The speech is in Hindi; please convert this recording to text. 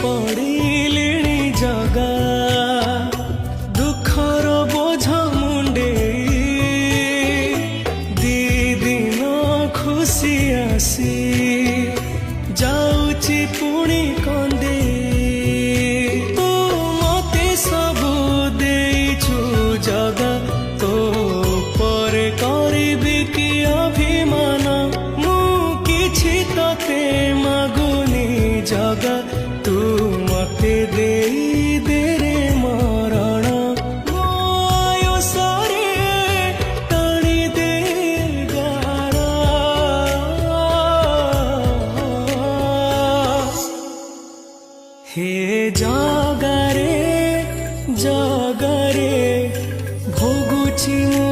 पड़िलिणी जगा दुखर बोझ मुंडे दी दिन खुशी आसी जाऊची पुणी कंदे तू मते सबू देइछु जगा तो पर करिबी कि अभिमान मु किछि तते मागुनी जगा तू मते देई दे रे मरण मो आयुषरे टाणी दे गारा हे जगारे जगारे भोगुछि मु